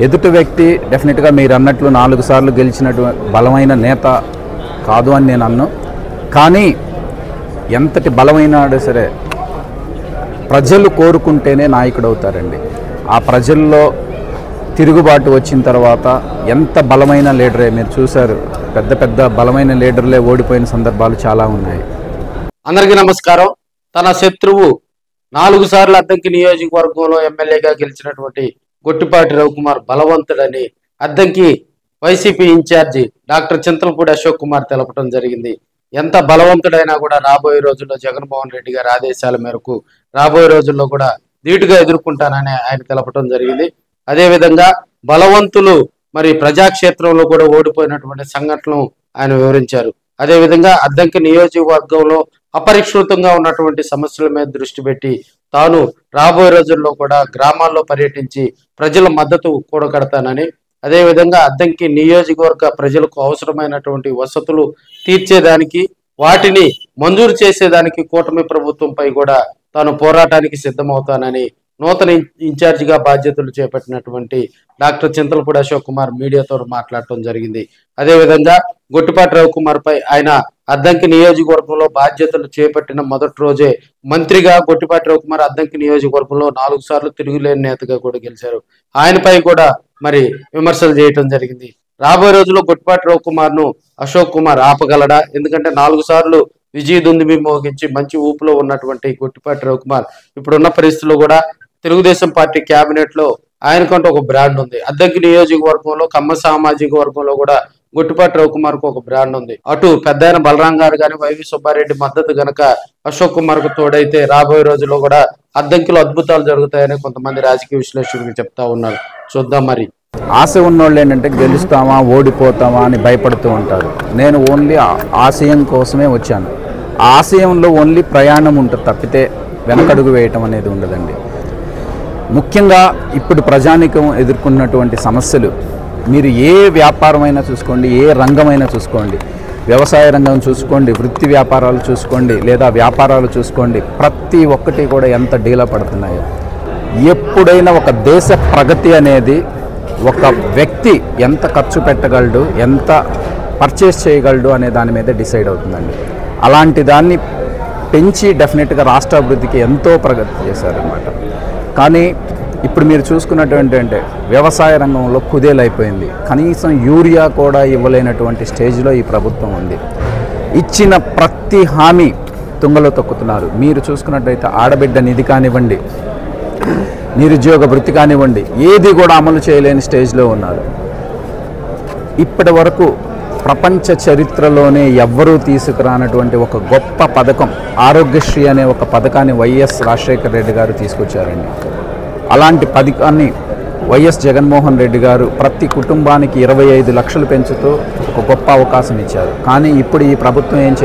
ఎదుటి వ్యక్తి డెఫినెట్గా మీరు అన్నట్లు 4 సార్లు గెలిచినటువంటి బలమైన నేత కాదు అని నేను అన్ను. కానీ ఎంతటి బలమైనాడు సరే ప్రజలు కోరుకుంటేనే నాయకుడు అవుతారండి. ఆ ప్రజల్లో తిరుగుబాటు వచ్చిన తర్వాత ఎంత బలమైన లీడరే మీరు చూశారు. పెద్ద పెద్ద బలమైన లీడర్లే ఓడిపోయిన సందర్భాలు చాలా ఉన్నాయి. అందరికీ నమస్కారం. తన శత్రువు 4 సార్లు అద్దంకి నియోజకవర్గంలో ఎమ్మెల్యేగా గెలిచినటువంటి గొట్టిపాటి రవికుమార్ బలవంతుడని అద్దంకి వైసీపీ ఇన్ఛార్జి డాక్టర్ చింతలపూడి అశోక్ కుమార్ తెలపడం జరిగింది. ఎంత బలవంతుడైనా కూడా రాబోయే రోజుల్లో జగన్మోహన్ రెడ్డి గారి ఆదేశాల మేరకు రాబోయే రోజుల్లో కూడా ధీటుగా ఎదుర్కొంటానని ఆయన తెలపడం జరిగింది. అదేవిధంగా బలవంతులు మరి ప్రజాక్షేత్రంలో కూడా ఓడిపోయినటువంటి సంఘటనలు ఆయన వివరించారు. అదేవిధంగా అద్దంకి నియోజకవర్గంలో అపరిష్కృతంగా ఉన్నటువంటి సమస్యల మీద దృష్టి పెట్టి తాను రాబోయే రోజుల్లో కూడా గ్రామాల్లో పర్యటించి ప్రజల మద్దతు కూడగడతానని, అదేవిధంగా అద్దంకి నియోజకవర్గ ప్రజలకు అవసరమైనటువంటి వసతులు తీర్చేదానికి వాటిని మంజూరు చేసేదానికి కూటమి ప్రభుత్వంపై కూడా తాను పోరాటానికి సిద్ధమవుతానని నూతన ఇన్ఛార్జిగా బాధ్యతలు చేపట్టినటువంటి డాక్టర్ చింతలపూడి అశోక్ కుమార్ మీడియాతో మాట్లాడటం జరిగింది. అదేవిధంగా గొట్టిపాటి రవికుమార్ పై ఆయన అద్దంకి నియోజకవర్గంలో బాధ్యతలు చేపట్టిన మొదటి రోజే మంత్రిగా గొట్టిపాటి రవికుమార్ అద్దంకి నియోజకవర్గంలో 4 సార్లు తిరుగులేని నేతగా కూడా గెలిచారు. ఆయనపై కూడా మరి విమర్శలు చేయటం జరిగింది. రాబోయే రోజుల్లో గొట్టిపాటి రవికుమార్ ను అశోక్ కుమార్ ఆపగలడా? ఎందుకంటే 4 సార్లు విజయదుందుబి మోగించి మంచి ఊపులో ఉన్నటువంటి గొట్టిపాటి రవికుమార్ ఇప్పుడున్న పరిస్థితుల్లో కూడా తెలుగుదేశం పార్టీ కేబినెట్ లో ఆయనకంటూ ఒక బ్రాండ్ ఉంది. అద్దంకి నియోజకవర్గంలో కమ్మ సామాజిక వర్గంలో కూడా గొట్టిపాటి రవికుమార్ కు ఒక బ్రాండ్ ఉంది. అటు పెద్దాయన బలరాం గారు కానీ వైవి సుబ్బారెడ్డి మద్దతు గనక అశోక్ కుమార్ కు తోడైతే రాబోయే రోజుల్లో కూడా అద్దంకిలో అద్భుతాలు జరుగుతాయని కొంతమంది రాజకీయ విశ్లేషకులు చెప్తా ఉన్నారు. చూద్దాం. మరి ఆశ ఉన్నోళ్ళు ఏంటంటే గెలుస్తామా ఓడిపోతామా అని భయపడుతూ ఉంటారు. నేను ఓన్లీ ఆశయం కోసమే వచ్చాను. ఆ ఆశయంలో ఓన్లీ ప్రయాణం ఉంటుంది తప్పితే వెనకడుగు వేయటం అనేది ఉండదండి. ముఖ్యంగా ఇప్పుడు ప్రజానికం ఎదుర్కొన్నటువంటి సమస్యలు మీరు ఏ వ్యాపారమైనా చూసుకోండి, ఏ రంగమైనా చూసుకోండి, వ్యవసాయ రంగం చూసుకోండి, వృత్తి వ్యాపారాలు చూసుకోండి, లేదా వ్యాపారాలు చూసుకోండి, ప్రతి ఒక్కటి కూడా ఎంత డీలా పడుతున్నాయో. ఎప్పుడైనా ఒక దేశ ప్రగతి అనేది ఒక వ్యక్తి ఎంత ఖర్చు పెట్టగలడు, ఎంత పర్చేస్ చేయగలడు అనే దాని మీద డిసైడ్ అవుతుందండి. అలాంటి దాన్ని పెంచి డెఫినెట్గా రాష్ట్ర అభివృద్ధికి ఎంతో ప్రగతి చేశారనమాట. కానీ ఇప్పుడు మీరు చూసుకున్నటువంటి అంటే వ్యవసాయ రంగంలో కుదేలైపోయింది. కనీసం యూరియా కూడా ఇవ్వలేనటువంటి స్టేజ్లో ఈ ప్రభుత్వం ఉంది. ఇచ్చిన ప్రతి హామీ తుంగలో తొక్కుతున్నారు. మీరు చూసుకున్నట్టయితే ఆడబిడ్డ నిధి కానివ్వండి, నిరుద్యోగ వృత్తి కానివ్వండి, ఏది కూడా అమలు చేయలేని స్టేజ్లో ఉన్నారు. ఇప్పటి వరకు ప్రపంచ చరిత్రలోనే ఎవ్వరూ తీసుకురానటువంటి ఒక గొప్ప పథకం ఆరోగ్యశ్రీ అనే ఒక పథకాన్ని వైఎస్ రాజశేఖర రెడ్డి గారు తీసుకొచ్చారండి. అలాంటి పథకాన్ని వైఎస్ జగన్మోహన్ రెడ్డి గారు ప్రతి కుటుంబానికి 25 లక్షలు పెంచుతూ ఒక గొప్ప అవకాశం ఇచ్చారు. కానీ ఇప్పుడు ఈ ప్రభుత్వం ఏం